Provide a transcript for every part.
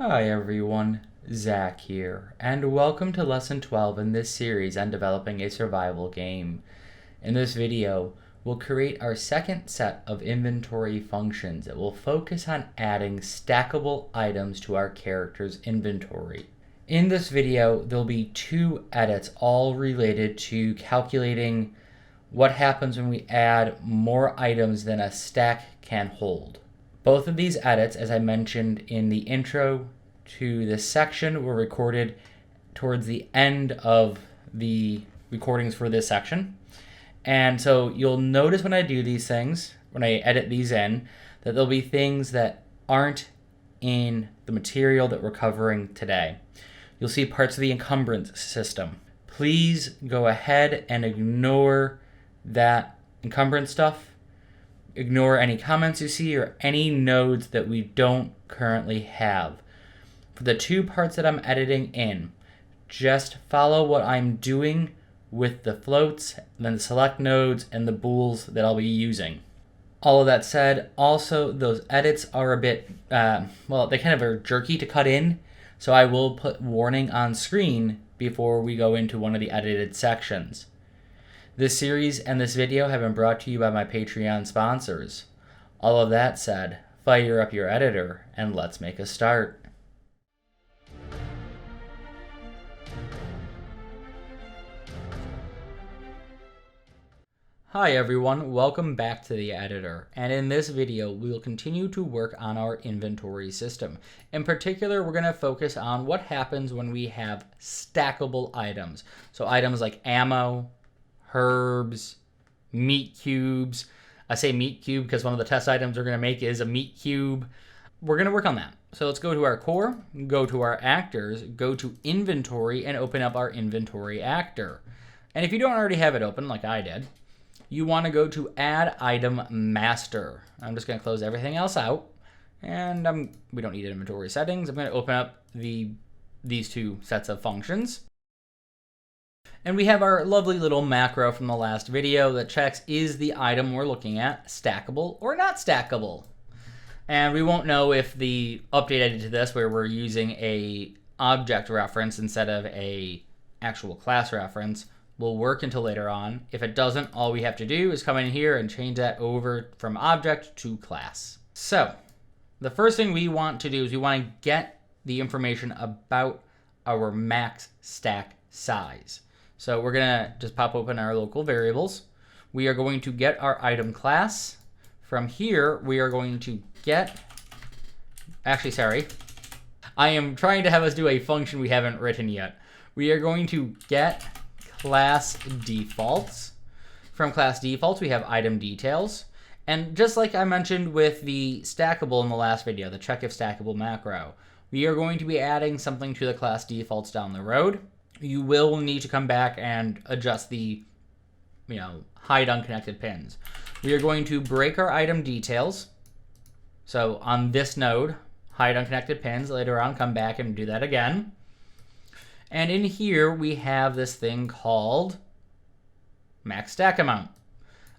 Hi everyone, Zach here, and welcome to Lesson 12 in this series on developing a survival game. In this video, we'll create our second set of inventory functions that will focus on adding stackable items to our character's inventory. In this video, there'll be two edits all related to calculating what happens when we add more items than a stack can hold. Both of these edits, as I mentioned in the intro to this section, were recorded towards the end of the recordings for this section. And so you'll notice when I do these things, when I edit these in, that there'll be things that aren't in the material that we're covering today. You'll see parts of the encumbrance system. Please go ahead and ignore that encumbrance stuff. Ignore any comments you see or any nodes that we don't currently have. For the two parts that I'm editing in, just follow what I'm doing with the floats, then the select nodes, and the bools that I'll be using. All of that said, also those edits are a bit, they kind of are jerky to cut in, so I will put warning on screen before we go into one of the edited sections. This series and this video have been brought to you by my Patreon sponsors. All of that said, fire up your editor and let's make a start. Hi everyone, welcome back to the editor, and in this video we will continue to work on our inventory system. In particular, we're going to focus on what happens when we have stackable items. So items like ammo, herbs, meat cubes. I say meat cube because one of the test items we're going to make is a meat cube. We're going to work on that. So let's go to our core, go to our actors, go to inventory, and open up our inventory actor. And if you don't already have it open like I did, you want to go to add item master. I'm just going to close everything else out, and we don't need inventory settings. I'm going to open up these two sets of functions. And we have our lovely little macro from the last video that checks is the item we're looking at stackable or not stackable. And we won't know if the update I did to this, where we're using a object reference instead of a actual class reference, will work until later on. If it doesn't, all we have to do is come in here and change that over from object to class. So the first thing we want to do is we want to get the information about our max stack size. So we're gonna just pop open our local variables. We are going to get our item class. From here, we are going to get, I am trying to have us do a function we haven't written yet. We are going to get class defaults. From class defaults, we have item details. And just like I mentioned with the stackable in the last video, the check if stackable macro, we are going to be adding something to the class defaults down the road. You will need to come back and adjust the, hide unconnected pins. We are going to break our item details. So on this node, hide unconnected pins. Later on, come back and do that again. And in here, we have this thing called max stack amount.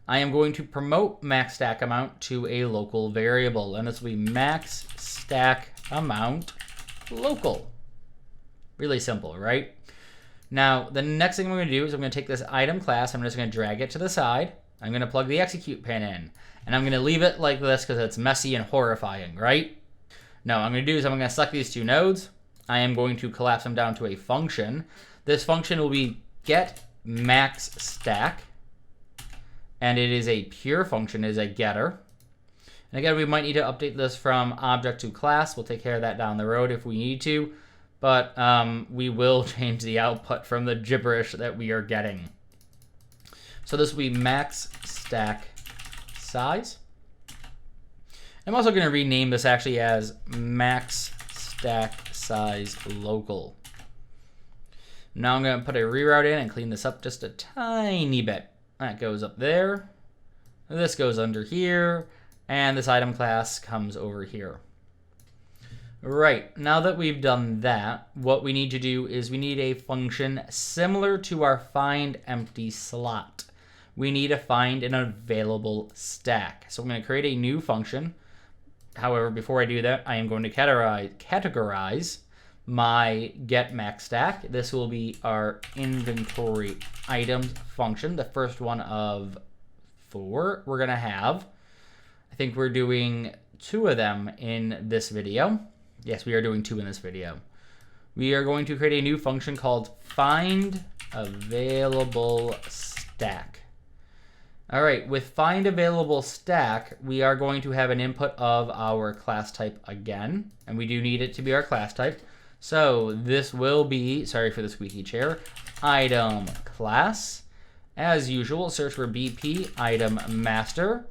I am going to promote max stack amount to a local variable, and this will be max stack amount local. Really simple, right? Now, the next thing I'm going to do is I'm going to take this item class, I'm just going to drag it to the side. I'm going to plug the execute pin in, and I'm going to leave it like this because it's messy and horrifying, right? Now, what I'm going to do is I'm going to select these two nodes. I am going to collapse them down to a function. This function will be get max stack, and it is a pure function, it is a getter. And again, we might need to update this from object to class. We'll take care of that down the road if we need to, but we will change the output from the gibberish that we are getting. So this will be max stack size. I'm also going to rename this actually as max stack size local. Now I'm going to put a reroute in and clean this up just a tiny bit. That goes up there. This goes under here. And this item class comes over here. Right, now that we've done that, what we need to do is we need a function similar to our find empty slot. We need to find an available stack. So I'm going to create a new function. However, before I do that, I am going to categorize my get max stack. This will be our inventory items function, the first one of 4 we're going to have. I think we're doing 2 of them in this video. Yes, we are doing 2 in this video. We are going to create a new function called find available stack. All right, with find available stack, we are going to have an input of our class type again, and we do need it to be our class type. So this will be, sorry for the squeaky chair, item class. As usual, search for BP item master.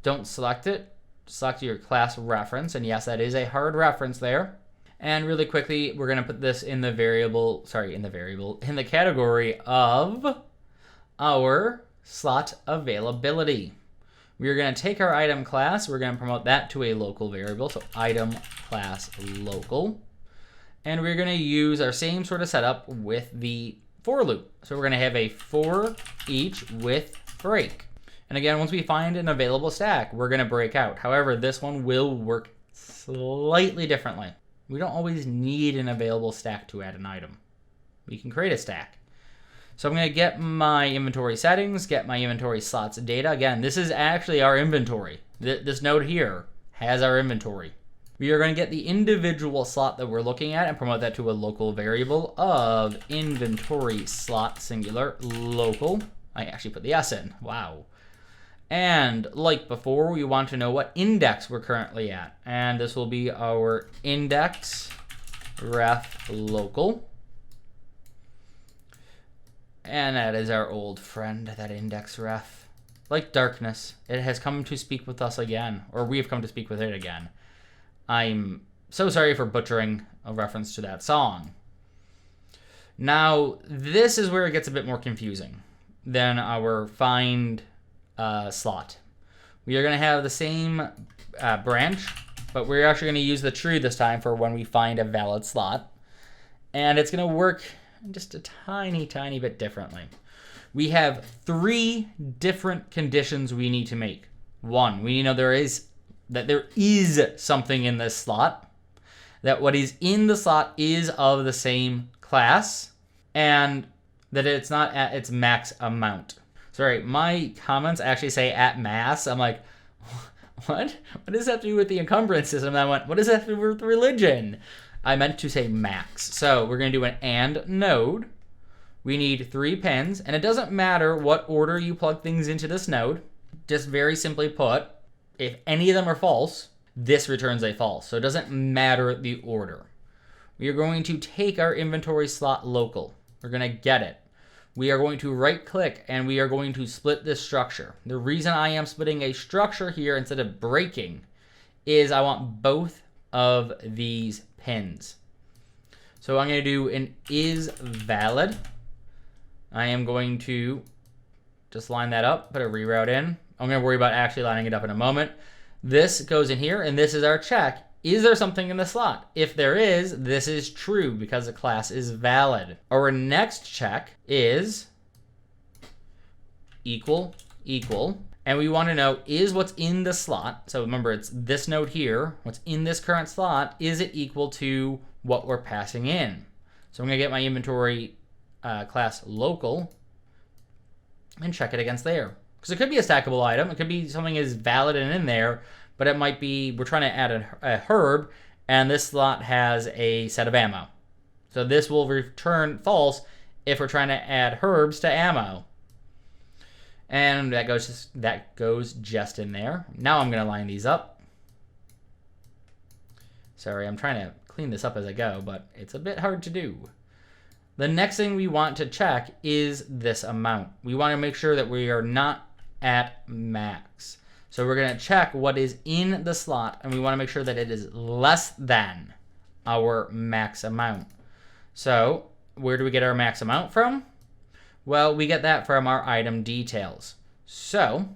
Don't select it, select your class reference, and yes, that is a hard reference there. And really quickly, we're gonna put this in the in the category of our slot availability. We are going to take our item class, we're going to promote that to a local variable, so item class local. And we're going to use our same sort of setup with the for loop. So we're going to have a for each with break. And again, once we find an available stack, we're going to break out. However, this one will work slightly differently. We don't always need an available stack to add an item. We can create a stack. So I'm going to get my inventory settings, get my inventory slots data. Again, this is actually our inventory. This node here has our inventory. We are going to get the individual slot that we're looking at and promote that to a local variable of inventory slot singular local. I actually put the S in. Wow. And like before, we want to know what index we're currently at. And this will be our index ref local. And that is our old friend, that index ref. Like darkness, it has come to speak with us again, or we have come to speak with it again. I'm so sorry for butchering a reference to that song. Now, this is where it gets a bit more confusing than our find slot. We are going to have the same branch, but we're actually going to use the true this time for when we find a valid slot. And it's going to work just a tiny bit differently. We have 3 different conditions we need to make. 1, we need to know that there is something in this slot, that what is in the slot is of the same class, and that it's not at its max amount. Sorry, my comments actually say at mass. I'm like, what? What does that have to do with the encumbrance system? And I went, what does that have to do with religion? I meant to say max. So we're going to do an AND node. We need 3 pins, and it doesn't matter what order you plug things into this node. Just very simply put, if any of them are false, this returns a false. So it doesn't matter the order. We are going to take our inventory slot local. We're going to get it. We are going to right click and we are going to split this structure. The reason I am splitting a structure here instead of breaking is I want both of these pins. So I'm going to do an is valid. I am going to just line that up, put a reroute in. I'm going to worry about actually lining it up in a moment. This goes in here, and this is our check. Is there something in the slot? If there is, this is true because the class is valid. Our next check is equal. And we want to know, is what's in the slot, so remember it's this node here, what's in this current slot, is it equal to what we're passing in? So I'm going to get my inventory class local and check it against there. Because it could be a stackable item, it could be something is valid and in there, but it might be, we're trying to add a herb, and this slot has a set of ammo. So this will return false if we're trying to add herbs to ammo. And that goes just in there. Now I'm going to line these up. Sorry, I'm trying to clean this up as I go, but it's a bit hard to do. The next thing we want to check is this amount. We want to make sure that we are not at max. So we're going to check what is in the slot, and we want to make sure that it is less than our max amount. So where do we get our max amount from? Well, we get that from our item details. So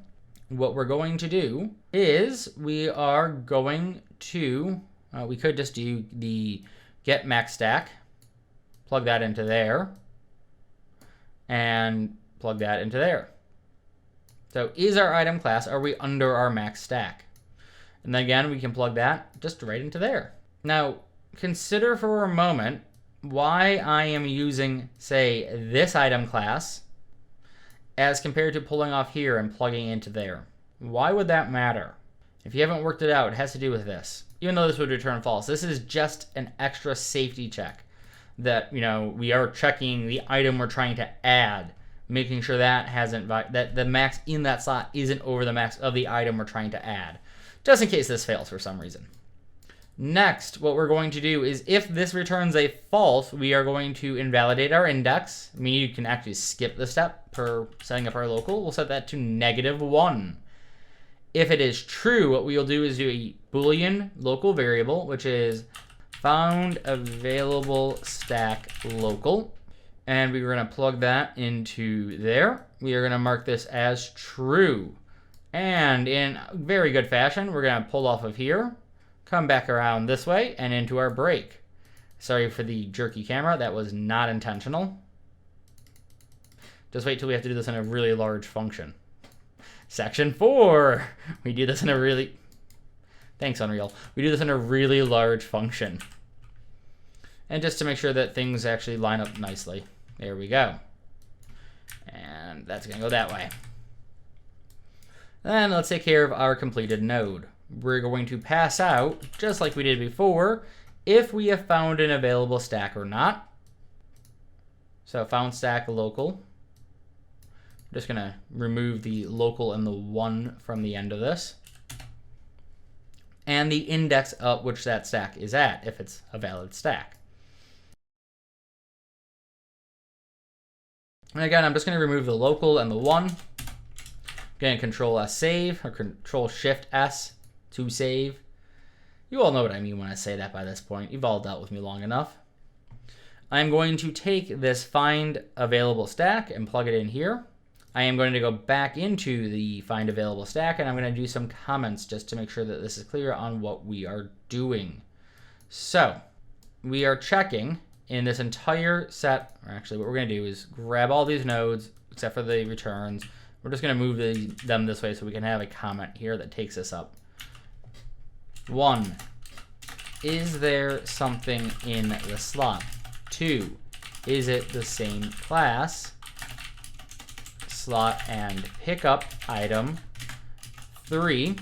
what we're going to do is we are going to, we could just do the get max stack, plug that into there, and plug that into there. So is our item class, are we under our max stack? And then again, we can plug that just right into there. Now, consider for a moment why I am using, say, this item class as compared to pulling off here and plugging into there. Why would that matter? If you haven't worked it out, it has to do with this. Even though this would return false, this is just an extra safety check that, we are checking the item we're trying to add, making sure that that the max in that slot isn't over the max of the item we're trying to add, just in case this fails for some reason. Next, what we're going to do is if this returns a false, we are going to invalidate our index. I mean, you can actually skip the step per setting up our local. We'll set that to -1. If it is true, what we will do is do a Boolean local variable, which is found available stack local. And we're going to plug that into there. We are going to mark this as true. And in very good fashion, we're going to pull off of here, come back around this way, and into our break. Sorry for the jerky camera. That was not intentional. Just wait till we have to do this in a really large function. Section 4. We do this in a really... Thanks, Unreal. We do this in a really large function. And just to make sure that things actually line up nicely. There we go. And that's going to go that way. Then let's take care of our completed node. We're going to pass out, just like we did before, if we have found an available stack or not. So found stack local. I'm just going to remove the local and the 1 from the end of this. And the index of which that stack is at, if it's a valid stack. And again, I'm just going to remove the local and the 1. Going to Control S save, or Control Shift S to save. You all know what I mean when I say that by this point. You've all dealt with me long enough. I'm going to take this find available stack and plug it in here. I am going to go back into the find available stack, and I'm going to do some comments just to make sure that this is clear on what we are doing. So we are checking in this entire set, or actually what we're going to do is grab all these nodes except for the returns. We're just going to move them this way so we can have a comment here that takes us up. 1, is there something in the slot? 2, is it the same class? Slot and pickup item. 3,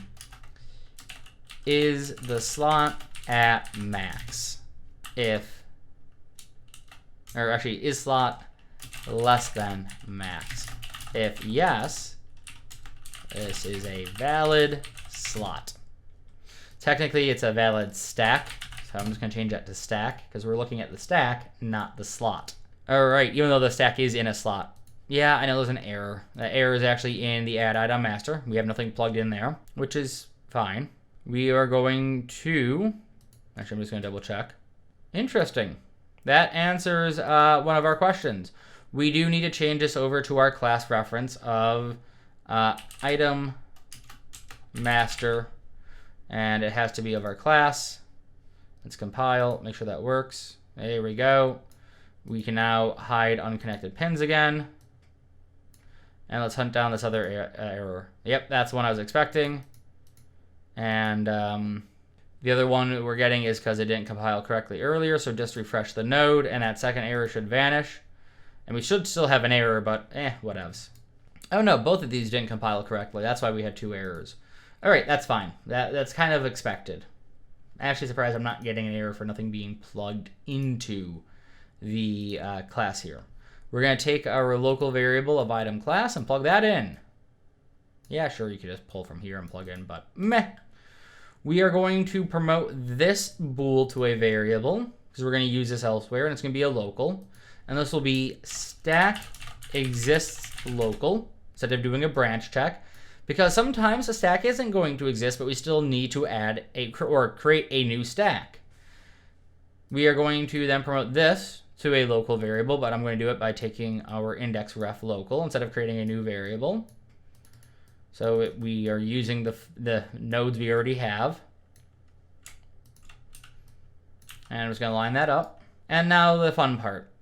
is the slot at max? Is slot less than max? If yes, this is a valid slot. Technically, it's a valid stack, so I'm just going to change that to stack because we're looking at the stack, not the slot. All right, even though the stack is in a slot. Yeah, I know there's an error. The error is actually in the add item master. We have nothing plugged in there, which is fine. We are going to, actually, I'm just going to double check. Interesting. That answers one of our questions. We do need to change this over to our class reference of item master, and it has to be of our class. Let's compile, make sure that works. There we go. We can now hide unconnected pins again. And let's hunt down this other error. Yep, that's the one I was expecting. And the other one we're getting is because it didn't compile correctly earlier, so just refresh the node, and that second error should vanish. And we should still have an error, but whatevs. Oh no, both of these didn't compile correctly. That's why we had 2 errors. All right, that's fine. That's kind of expected. I'm actually surprised I'm not getting an error for nothing being plugged into the class here. We're going to take our local variable of item class and plug that in. Yeah, sure, you could just pull from here and plug in, but meh. We are going to promote this bool to a variable because we're going to use this elsewhere, and it's going to be a local. And this will be stack exists local instead of doing a branch check, because sometimes a stack isn't going to exist, but we still need to add or create a new stack. We are going to then promote this to a local variable, but I'm going to do it by taking our index ref local instead of creating a new variable. So we are using the nodes we already have. And I'm just going to line that up. And now the fun part.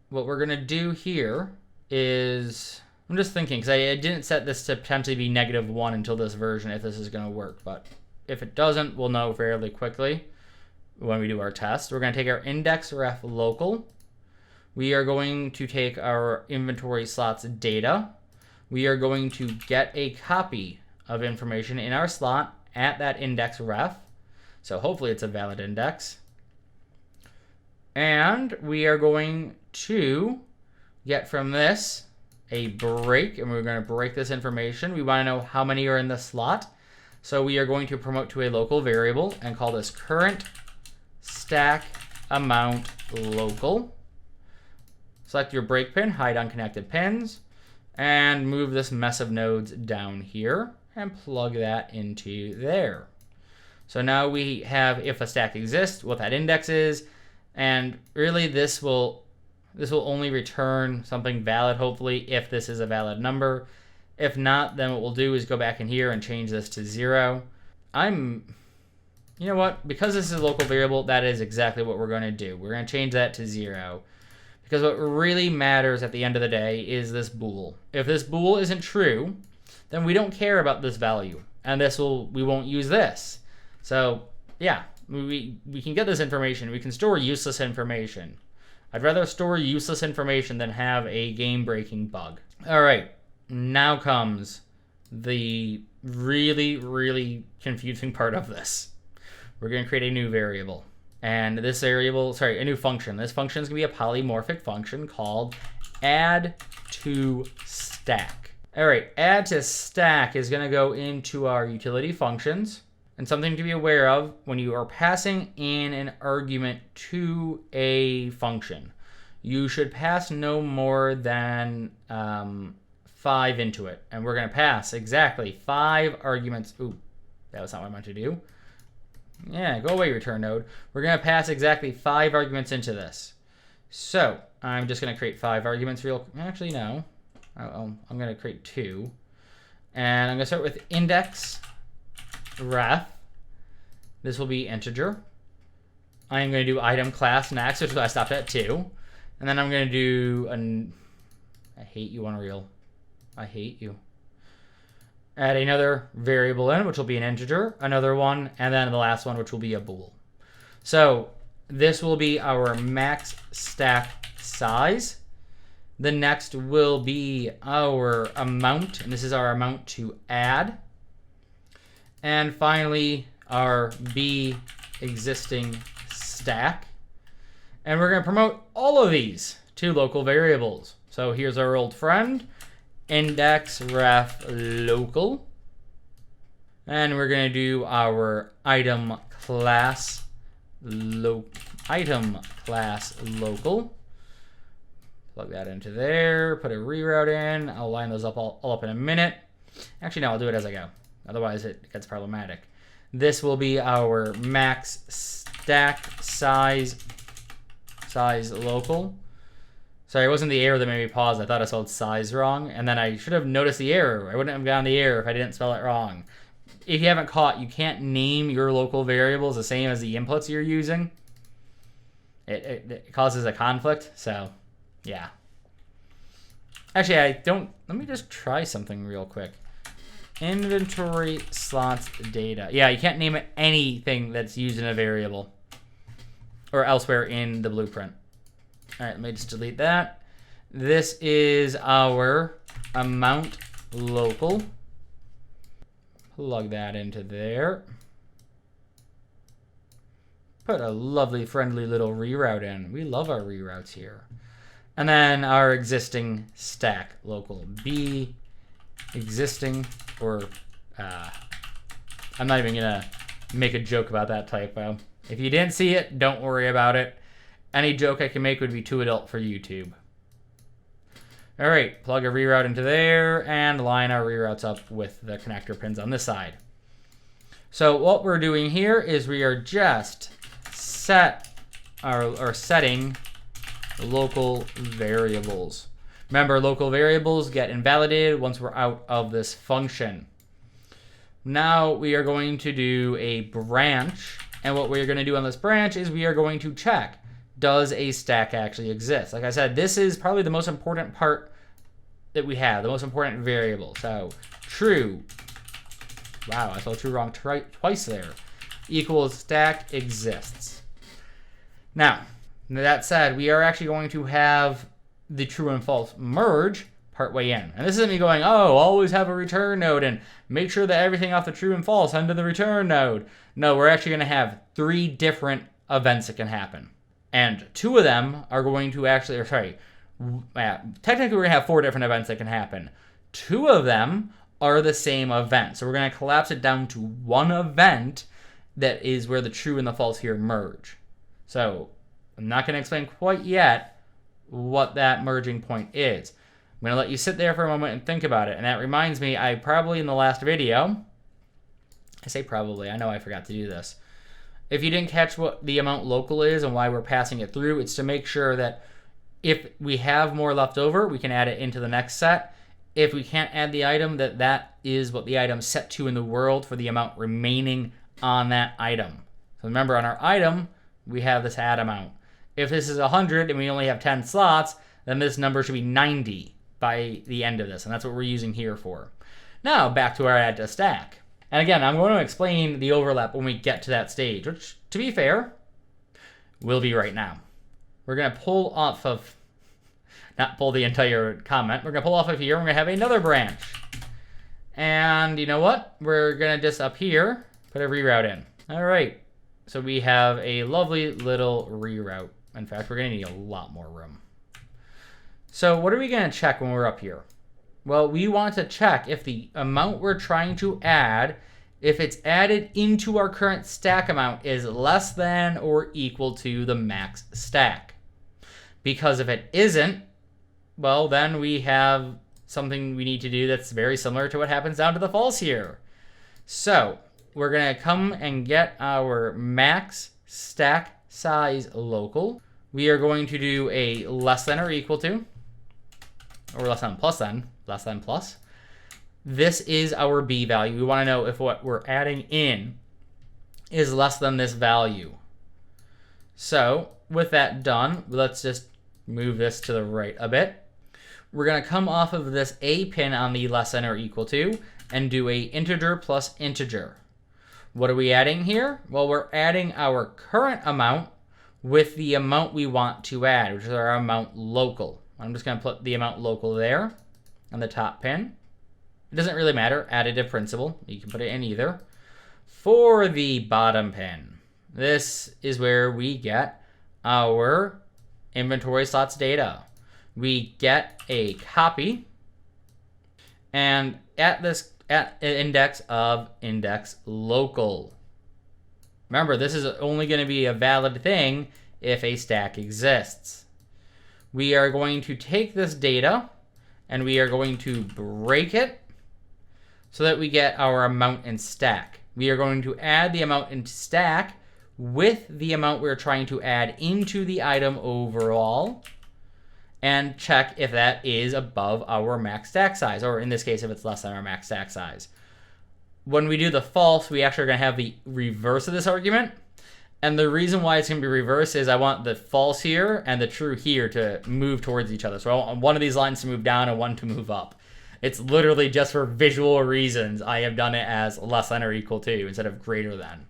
What we're going to do here is, I'm just thinking, because I didn't set this to potentially be -1 until this version if this is going to work, but if it doesn't, we'll know fairly quickly when we do our test. We're going to take our index ref local. We are going to take our inventory slots data. We are going to get a copy of information in our slot at that index ref. So hopefully it's a valid index. And we are going to get from this a break, and we're going to break this information. We want to know how many are in the slot. So we are going to promote to a local variable and call this current stack amount local. Select your break pin, hide unconnected pins, and move this mess of nodes down here and plug that into there. So now we have if a stack exists, what that index is, and really this will only return something valid, hopefully, if this is a valid number. If not, then what we'll do is go back in here and change this to 0. You know what? Because this is a local variable, that is exactly what we're going to do. We're going to change that to 0. Because what really matters at the end of the day is this bool. If this bool isn't true, then we don't care about this value. And we won't use this. So yeah, we can get this information. We can store useless information. I'd rather store useless information than have a game-breaking bug. All right, now comes the really, really confusing part of this. We're going to create a new variable. And this variable, a new function. This function is going to be a polymorphic function called add to stack. All right, add to stack is going to go into our utility functions. And something to be aware of when you are passing in an argument to a function, you should pass no more than 5 into it. And we're going to pass exactly 5 arguments. Ooh, that was not what I meant to do. Yeah, go away, return node. We're going to pass exactly 5 arguments into this. So I'm just going to create 5 arguments actually, no. I'm going to create 2. And I'm going to start with index ref. This will be integer. I am going to do item class next, which is why I stopped at 2. And then I'm going to do I hate you, Unreal. I hate you. Add another variable in, which will be an integer, another one, and then the last one, which will be a bool. So this will be our max stack size. The next will be our amount, and this is our amount to add. And finally, our B existing stack. And we're going to promote all of these to local variables. So here's our old friend, index ref local. And we're going to do our item class local. Plug that into there, put a reroute in. I'll line those up all up in a minute. Actually, no, I'll do it as I go. Otherwise, it gets problematic. This will be our max stack size local. Sorry, it wasn't the error that made me pause. I thought I spelled size wrong, and then I should have noticed the error. I wouldn't have gotten the error if I didn't spell it wrong. If you haven't caught, you can't name your local variables the same as the inputs you're using. It causes a conflict, so yeah. Actually, let me just try something real quick. Inventory slots data. Yeah, you can't name it anything that's used in a variable or elsewhere in the blueprint. All right, let me just delete that. This is our amount local. Plug that into there. Put a lovely, friendly little reroute in. We love our reroutes here. And then our existing stack local B existing, or I'm not even gonna make a joke about that typo. If you didn't see it, don't worry about it. Any joke I can make would be too adult for YouTube. All right, plug a reroute into there and line our reroutes up with the connector pins on this side. So what we're doing here is we are just setting local variables. Remember, local variables get invalidated once we're out of this function. Now we are going to do a branch, and what we're going to do on this branch is we are going to check, does a stack actually exist? Like I said, this is probably the most important part that we have, the most important variable. So true Wow, I spelled true wrong twice there. Equals stack exists. Now, that said, we are actually going to have the true and false merge partway in. And this isn't me going, oh, always have a return node and make sure that everything off the true and false under the return node. No, we're actually going to have 3 different events that can happen. And 2 of them are going to actually, or sorry, technically we're going to have 4 different events that can happen. 2 of them are the same event. So we're going to collapse it down to 1 event that is where the true and the false here merge. So I'm not going to explain quite yet what that merging point is. I'm going to let you sit there for a moment and think about it. And that reminds me, I probably in the last video, I say probably, I know I forgot to do this. If you didn't catch what the amount local is and why we're passing it through, it's to make sure that if we have more left over, we can add it into the next set. If we can't add the item, that is what the item's set to in the world for the amount remaining on that item. So remember, on our item, we have this add amount. If this is 100 and we only have 10 slots, then this number should be 90 by the end of this, and that's what we're using here for. Now, back to our add to stack. And again, I'm going to explain the overlap when we get to that stage, which, to be fair, will be right now. We're going to pull off of, not pull the entire comment, we're going to pull off of here, we're going to have another branch. And you know what? We're going to just up here, put a reroute in. All right, so we have a lovely little reroute. In fact, we're going to need a lot more room. So what are we going to check when we're up here? Well, we want to check if the amount we're trying to add, if it's added into our current stack amount, is less than or equal to the max stack. Because if it isn't, well, then we have something we need to do that's very similar to what happens down to the false here. So we're going to come and get our max stack size local. We are going to do a less than or equal to, or less than plus then, less than plus. This is our B value. We want to know if what we're adding in is less than this value. So with that done, let's just move this to the right a bit. We're going to come off of this A pin on the less than or equal to and do a integer plus integer. What are we adding here? Well, we're adding our current amount with the amount we want to add, which is our amount local. I'm just going to put the amount local there on the top pin. It doesn't really matter, additive principle. You can put it in either. For the bottom pin, this is where we get our inventory slots data. We get a copy, and at index of index local. Remember, this is only going to be a valid thing if a stack exists. We are going to take this data and we are going to break it so that we get our amount in stack. We are going to add the amount in stack with the amount we're trying to add into the item overall and check if that is above our max stack size, or in this case, if it's less than our max stack size. When we do the false, we actually are going to have the reverse of this argument. And the reason why it's going to be reversed is I want the false here and the true here to move towards each other. So I want one of these lines to move down and one to move up. It's literally just for visual reasons I have done it as less than or equal to instead of greater than.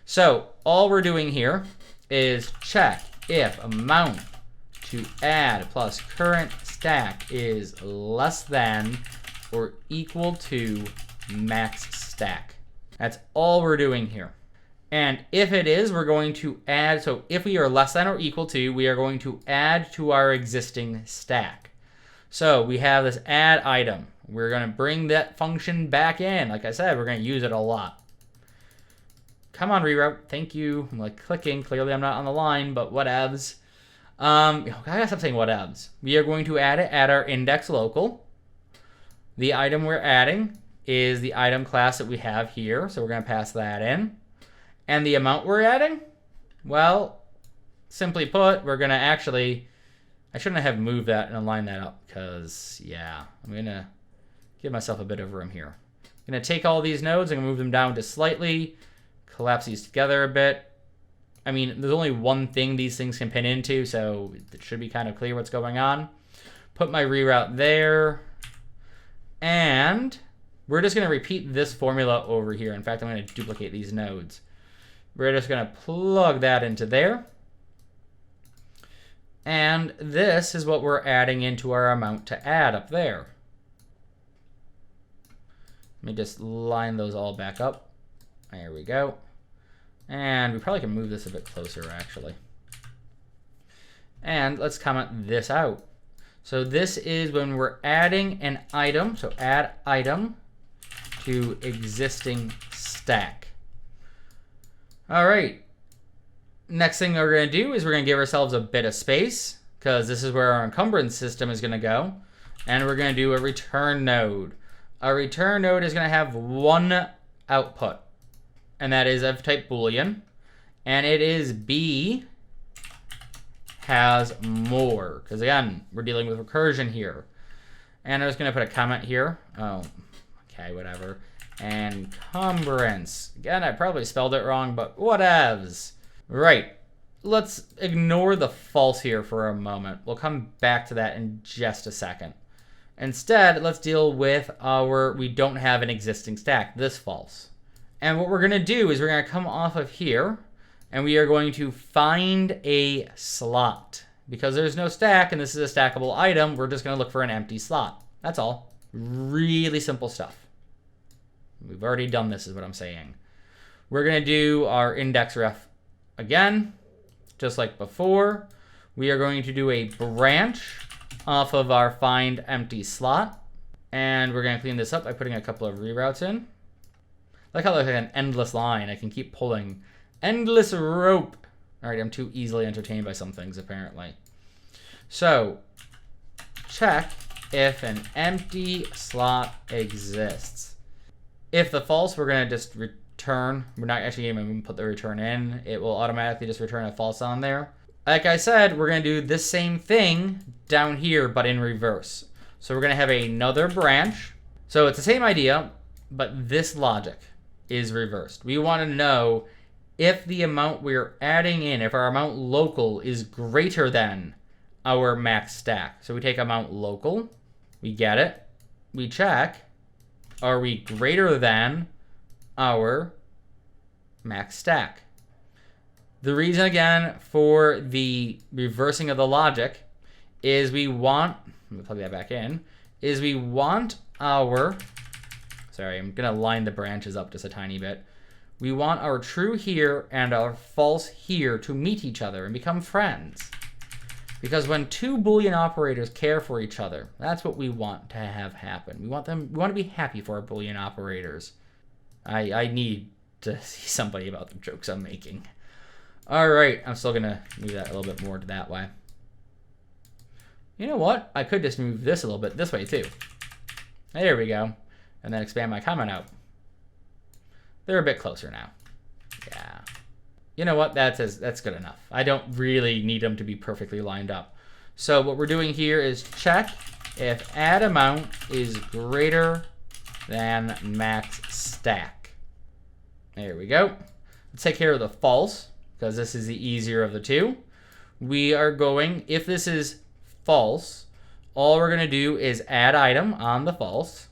So all we're doing here is check if amount to add plus current stack is less than or equal to max stack. That's all we're doing here. And if it is, we're going to add, so if we are less than or equal to, we are going to add to our existing stack. So we have this add item. We're going to bring that function back in. Like I said, we're going to use it a lot. Come on, reroute. Thank you. I'm like clicking. Clearly I'm not on the line, but whatevs. I gotta stop saying whatevs. We are going to add it at our index local. The item we're adding is the item class that we have here. So we're going to pass that in. And the amount we're adding? Well, simply put, we're going to actually, I shouldn't have moved that and aligned that up because, yeah, I'm going to give myself a bit of room here. I'm going to take all these nodes and move them down just slightly, collapse these together a bit. I mean, there's only one thing these things can pin into, so it should be kind of clear what's going on. Put my reroute there, and we're just going to repeat this formula over here. In fact, I'm going to duplicate these nodes. We're just going to plug that into there. And this is what we're adding into our amount to add up there. Let me just line those all back up. There we go. And we probably can move this a bit closer, actually. And let's comment this out. So this is when we're adding an item. So add item to existing stack. All right. Next thing we're going to do is we're going to give ourselves a bit of space, because this is where our encumbrance system is going to go. And we're going to do a return node. A return node is going to have one output, and that is of type Boolean. And it is B has more, because again, we're dealing with recursion here. And I'm just going to put a comment here. Oh, okay, whatever. Encumbrance. Again, I probably spelled it wrong, but whatevs. Right, let's ignore the false here for a moment. We'll come back to that in just a second. Instead, let's deal with our we don't have an existing stack, this false. And what we're going to do is we're going to come off of here, and we are going to find a slot. Because there's no stack, and this is a stackable item, we're just going to look for an empty slot. That's all. Really simple stuff. We've already done this, is what I'm saying. We're going to do our index ref again, just like before. We are going to do a branch off of our find empty slot. And we're going to clean this up by putting a couple of reroutes in. Like how like an endless line. I can keep pulling. Endless rope. All right, I'm too easily entertained by some things, apparently. So, check if an empty slot exists. If the false, we're going to just return. We're not actually even put the return in. It will automatically just return a false on there. Like I said, we're going to do this same thing down here, but in reverse. So we're going to have another branch. So it's the same idea, but this logic is reversed. We want to know if the amount we're adding in, if our amount local is greater than our max stack. So we take amount local, we get it, we check, are we greater than our max stack? The reason, again, for the reversing of the logic is we want, let me plug that back in, is we want our, sorry, I'm going to line the branches up just a tiny bit. We want our true here and our false here to meet each other and become friends. Because when two Boolean operators care for each other, that's what we want to have happen. We want to be happy for our Boolean operators. I need to see somebody about the jokes I'm making. All right, I'm still gonna move that a little bit more to that way. You know what? I could just move this a little bit this way too. There we go. And then expand my comment out. They're a bit closer now. Yeah. You know what? That's good enough. I don't really need them to be perfectly lined up. So what we're doing here is check if add amount is greater than max stack. There we go. Let's take care of the false, because this is the easier of the two. We are going, if this is false, all we're going to do is add item on the false.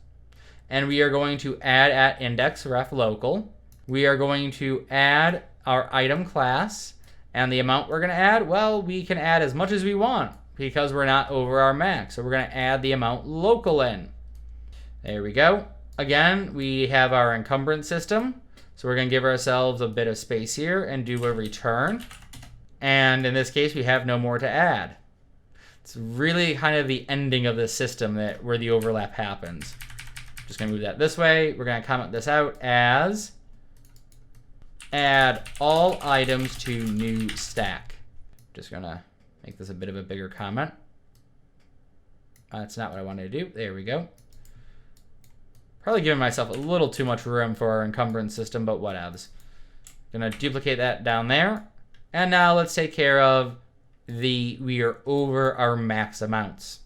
And we are going to add at index ref local. We are going to add our item class. And the amount we're going to add, well, we can add as much as we want because we're not over our max. So we're going to add the amount local in. There we go. Again, we have our encumbrance system. So we're going to give ourselves a bit of space here and do a return. And in this case, we have no more to add. It's really kind of the ending of this system where the overlap happens. Just going to move that this way. We're going to comment this out as add all items to new stack. Just going to make this a bit of a bigger comment. That's not what I wanted to do. There we go. Probably giving myself a little too much room for our encumbrance system, but whatevs. Going to duplicate that down there. And now let's take care of we are over our max amounts.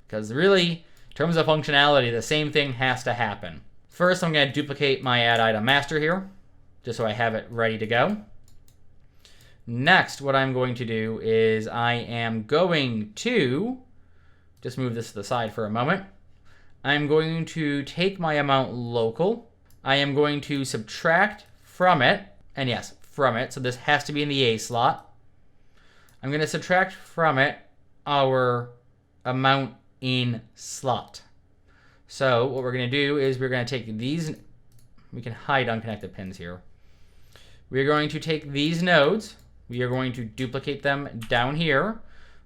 Because really, in terms of functionality, the same thing has to happen. First, I'm going to duplicate my add item master here, just so I have it ready to go. Next, what I'm going to do is I am going to just move this to the side for a moment. I'm going to take my amount local. I am going to subtract from it, and yes, from it, so this has to be in the A slot. I'm going to subtract from it our amount in slot. So what we're going to do is we're going to take these, we can hide unconnected pins here. We're going to take these nodes, we are going to duplicate them down here.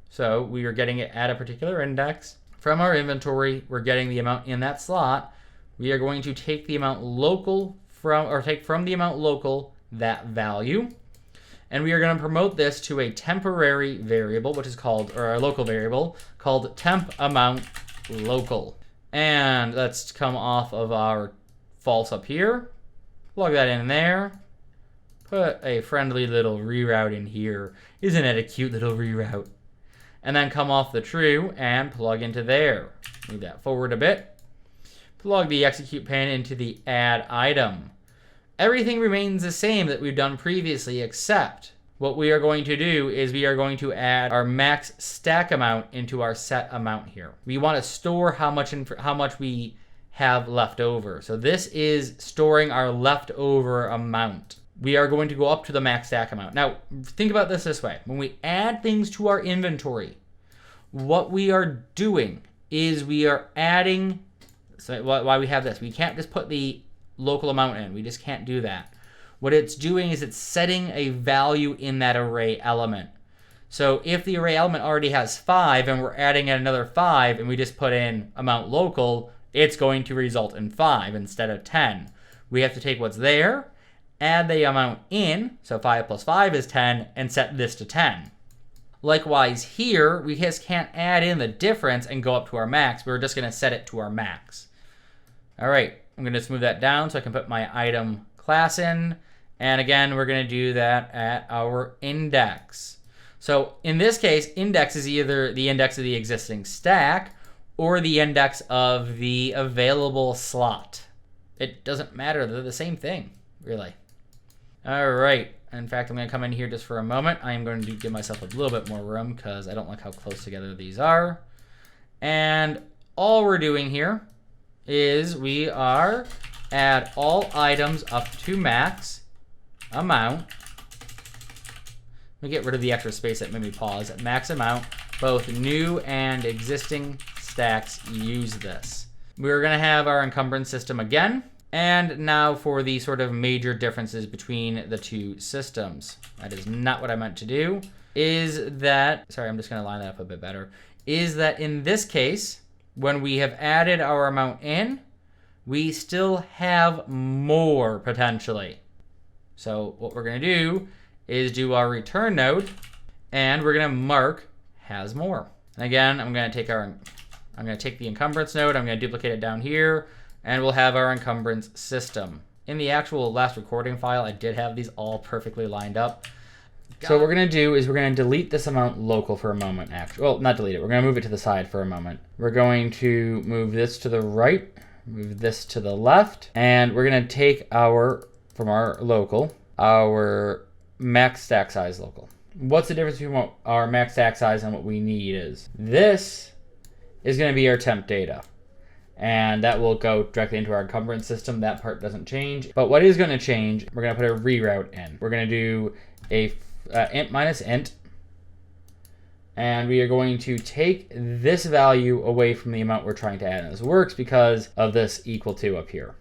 So we are getting it at a particular index. From our inventory, we're getting the amount in that slot. We are going to take the amount local from, or take from the amount local that value. And we are going to promote this to a temporary variable, which is called, or a local variable, called temp amount local. And let's come off of our false up here. Plug that in there. Put a friendly little reroute in here. Isn't it a cute little reroute? And then come off the true and plug into there. Move that forward a bit. Plug the execute pin into the add item. Everything remains the same that we've done previously, except what we are going to do is we are going to add our max stack amount into our set amount here. We want to store how much we have left over. So this is storing our leftover amount. We are going to go up to the max stack amount. Now, think about this way. When we add things to our inventory, what we are doing is we are adding, so why we have this, we can't just put the local amount in. We just can't do that. What it's doing is it's setting a value in that array element. So if the array element already has 5 and we're adding another 5 and we just put in amount local, it's going to result in 5 instead of 10. We have to take what's there, add the amount in, so 5 plus 5 is 10, and set this to 10. Likewise here, we just can't add in the difference and go up to our max. We're just going to set it to our max. All right, I'm going to smooth that down so I can put my item class in. And again, we're going to do that at our index. So in this case, index is either the index of the existing stack or the index of the available slot. It doesn't matter, they're the same thing, really. All right, in fact, I'm going to come in here just for a moment. I am going to give myself a little bit more room because I don't like how close together these are. And all we're doing here is we are add all items up to max amount. Let me get rid of the extra space that made me pause. At max amount, both new and existing stacks use this. We're going to have our encumbrance system again. And now for the sort of major differences between the two systems. That is not what I meant to do. Is that, sorry, I'm just going to line that up a bit better. Is that in this case, when we have added our amount in, we still have more potentially. So what we're going to do is do our return node, and we're going to mark has more. And again, I'm going to take the encumbrance node, I'm going to duplicate it down here, and we'll have our encumbrance system. In the actual last recording file, I did have these all perfectly lined up. So what we're going to do is we're going to delete this amount local for a moment. Actually, well, not delete it. We're going to move it to the side for a moment. We're going to move this to the right, move this to the left, and we're going to take from our local, our max stack size local. What's the difference between what our max stack size and what we need is? This is going to be our temp data. And that will go directly into our encumbrance system. That part doesn't change. But what is going to change, we're going to put a reroute in. We're going to do a int minus int. And we are going to take this value away from the amount we're trying to add. And this works because of this equal to up here.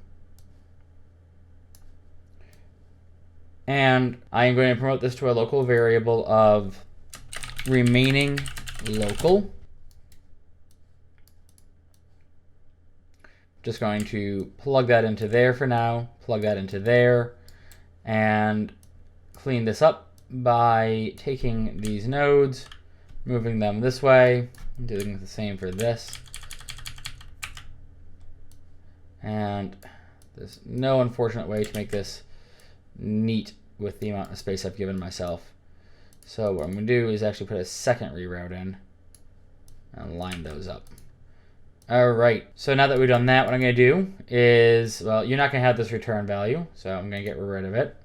And I am going to promote this to a local variable of remaining local. Just going to plug that into there for now, plug that into there, and clean this up by taking these nodes, moving them this way, doing the same for this. And there's no unfortunate way to make this neat with the amount of space I've given myself. So what I'm going to do is actually put a second reroute in and line those up. All right, so now that we've done that, what I'm going to do is, well, you're not going to have this return value, so I'm going to get rid of it.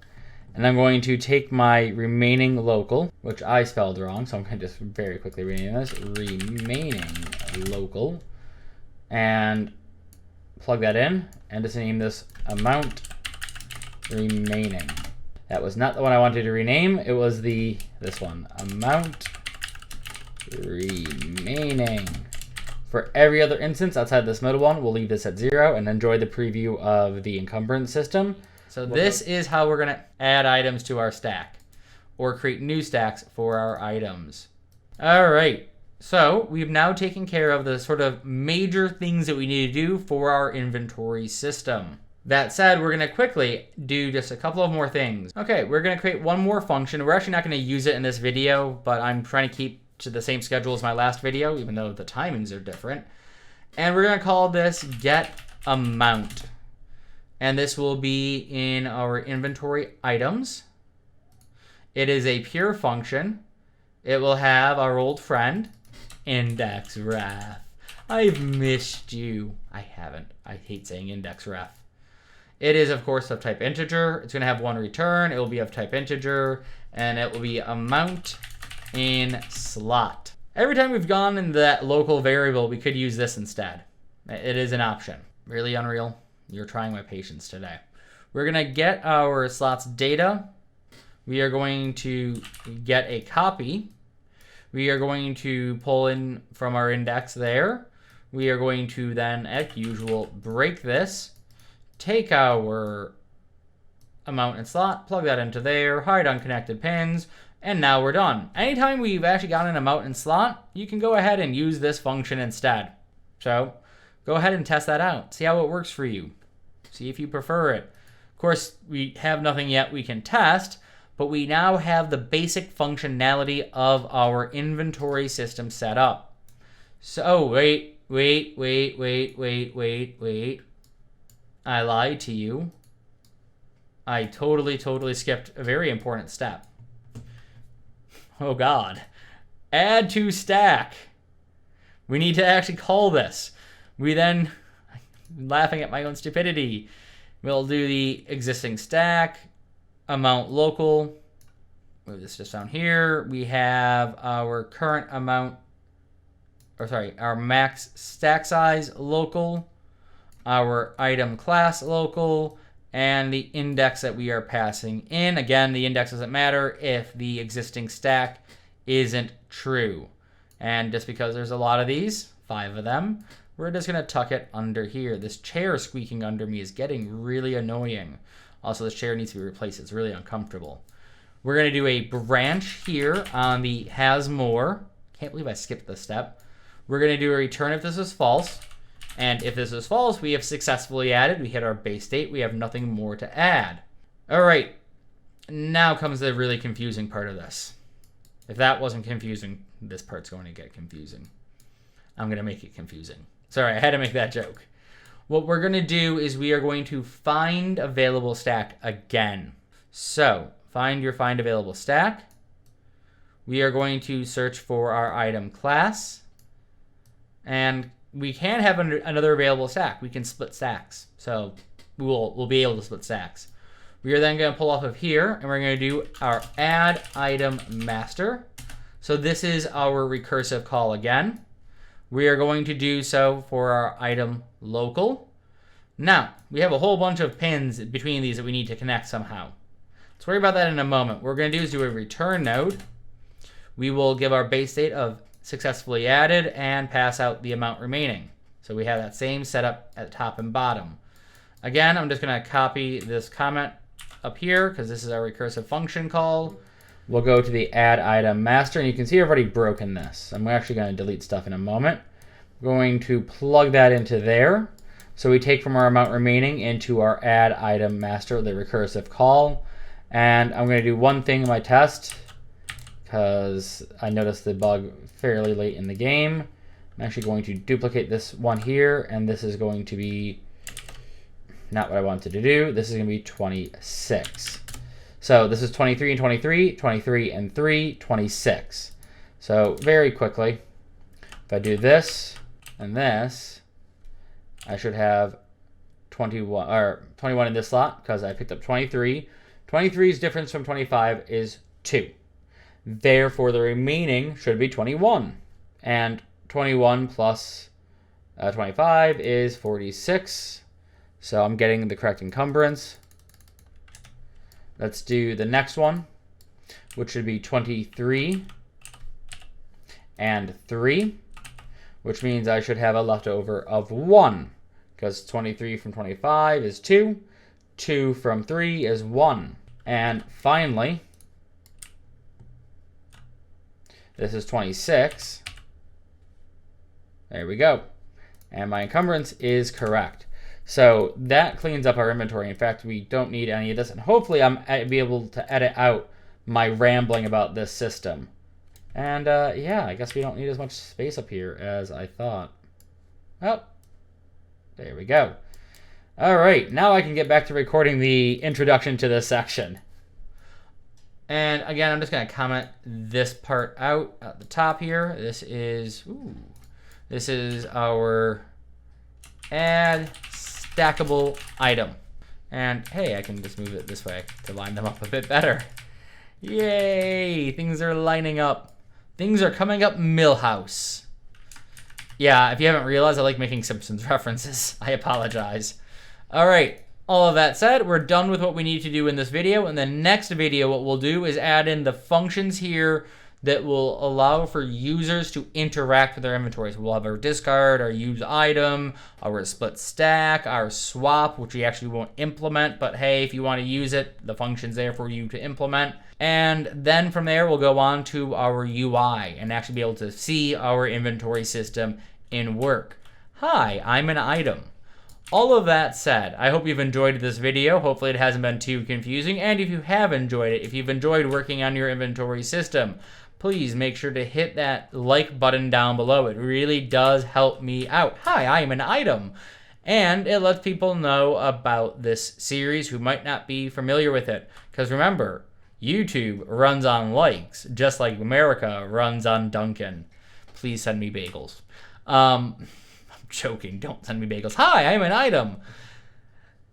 And I'm going to take my remaining local, which I spelled wrong, so I'm going to just very quickly rename this, remaining local. And plug that in and just name this amount remaining. That was not the one I wanted to rename. It was this one, amount remaining. For every other instance outside this middle one, we'll leave this at 0 and enjoy the preview of the encumbrance system. So this is how we're gonna add items to our stack or create new stacks for our items. All right, so we've now taken care of the sort of major things that we need to do for our inventory system. That said, we're gonna quickly do just a couple of more things. Okay, we're gonna create one more function. We're actually not gonna use it in this video, but I'm trying to keep to the same schedule as my last video, even though the timings are different. And we're gonna call this getAmount. And this will be in our inventory items. It is a pure function. It will have our old friend, indexRef. I've missed you. I haven't. I hate saying indexRef. It is, of course, of type integer. It's going to have one return. It will be of type integer, and it will be amount in slot. Every time we've gone into that local variable, we could use this instead. It is an option. Really, Unreal? You're trying my patience today. We're going to get our slots data. We are going to get a copy. We are going to pull in from our index there. We are going to then, as usual, break this. Take our amount in slot, plug that into there, hide unconnected pins, and now we're done. Anytime we've actually got an amount in slot, you can go ahead and use this function instead. So go ahead and test that out. See how it works for you. See if you prefer it. Of course, we have nothing yet we can test, but we now have the basic functionality of our inventory system set up. So wait. I lied to you. I totally skipped a very important step. Oh God. Add to stack. We need to actually call this. We then, laughing at my own stupidity, we'll do the existing stack, amount local. Move this just down here. We have our current amount, or sorry, our max stack size local, our item class local, and the index that we are passing in. Again, the index doesn't matter if the existing stack isn't true. And just because there's a lot of these, 5 of them, we're just gonna tuck it under here. This chair squeaking under me is getting really annoying. Also, this chair needs to be replaced. It's really uncomfortable. We're gonna do a branch here on the has more. Can't believe I skipped this step. We're gonna do a return if this is false. And if this is false, we have successfully added. We hit our base state. We have nothing more to add. All right. Now comes the really confusing part of this. If that wasn't confusing, this part's going to get confusing. I'm going to make it confusing. Sorry, I had to make that joke. What we're going to do is we are going to find available stack again. So find your find available stack. We are going to search for our item class. And we can have another available stack. We can split stacks. So we'll be able to split stacks. We are then going to pull off of here, and we're going to do our add item master. So this is our recursive call again. We are going to do so for our item local. Now, we have a whole bunch of pins between these that we need to connect somehow. Let's worry about that in a moment. What we're going to do is do a return node. We will give our base state of successfully added and pass out the amount remaining. So we have that same setup at the top and bottom. Again, I'm just going to copy this comment up here because this is our recursive function call. We'll go to the add item master, and you can see I've already broken this. I'm actually going to delete stuff in a moment. I'm going to plug that into there. So we take from our amount remaining into our add item master, the recursive call. And I'm going to do one thing in my test, because I noticed the bug fairly late in the game. I'm actually going to duplicate this one here, and this is going to be not what I wanted to do. This is going to be 26. So this is 23 and 23, 23 and 3, 26. So very quickly, if I do this and this, I should have 21 in this slot because I picked up 23. 23's difference from 25 is 2. Therefore, the remaining should be 21. And 21 plus 25 is 46. So I'm getting the correct encumbrance. Let's do the next one, which should be 23 and 3, which means I should have a leftover of 1, because 23 from 25 is 2, 2 from 3 is 1. And finally, this is 26. There we go. And my encumbrance is correct. So that cleans up our inventory. In fact, we don't need any of this. And hopefully I'll be able to edit out my rambling about this system. And yeah, I guess we don't need as much space up here as I thought. Oh, there we go. All right, now I can get back to recording the introduction to this section. And again, I'm just going to comment this part out at the top here. This is our add stackable item. And hey, I can just move it this way to line them up a bit better. Yay, things are lining up. Things are coming up Millhouse. Yeah, if you haven't realized, I like making Simpsons references. I apologize. All right, all of that said, we're done with what we need to do in this video. In the next video, what we'll do is add in the functions here that will allow for users to interact with their inventories. We'll have our discard, our use item, our split stack, our swap, which we actually won't implement, but hey, if you want to use it, the function's there for you to implement. And then from there, we'll go on to our UI and actually be able to see our inventory system in work. Hi, I'm an item. All of that said, I hope you've enjoyed this video. Hopefully it hasn't been too confusing. And if you have enjoyed it, if you've enjoyed working on your inventory system, please make sure to hit that like button down below. It really does help me out. Hi, I am an item. And it lets people know about this series who might not be familiar with it. Because remember, YouTube runs on likes, just like America runs on Dunkin'. Please send me bagels. I'm joking, don't send me bagels. Hi, I'm an item.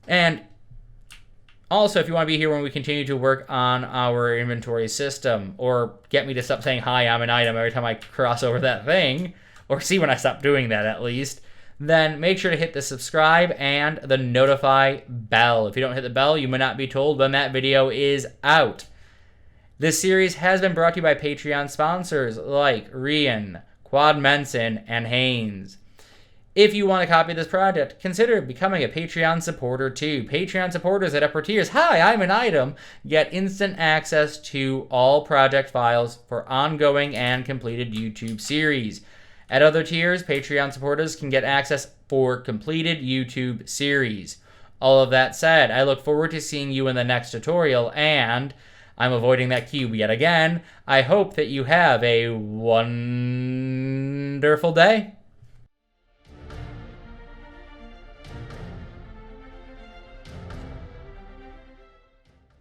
And also, if you want to be here when we continue to work on our inventory system, or get me to stop saying, hi, I'm an item every time I cross over that thing, or see when I stop doing that at least, then make sure to hit the subscribe and the notify bell. If you don't hit the bell, you may not be told when that video is out. This series has been brought to you by Patreon sponsors like Rian, Quad Menson, and Haynes. If you want a copy of this project, consider becoming a Patreon supporter too. Patreon supporters at upper tiers, hi, I'm an item, get instant access to all project files for ongoing and completed YouTube series. At other tiers, Patreon supporters can get access for completed YouTube series. All of that said, I look forward to seeing you in the next tutorial, and I'm avoiding that cube yet again. I hope that you have a wonderful day.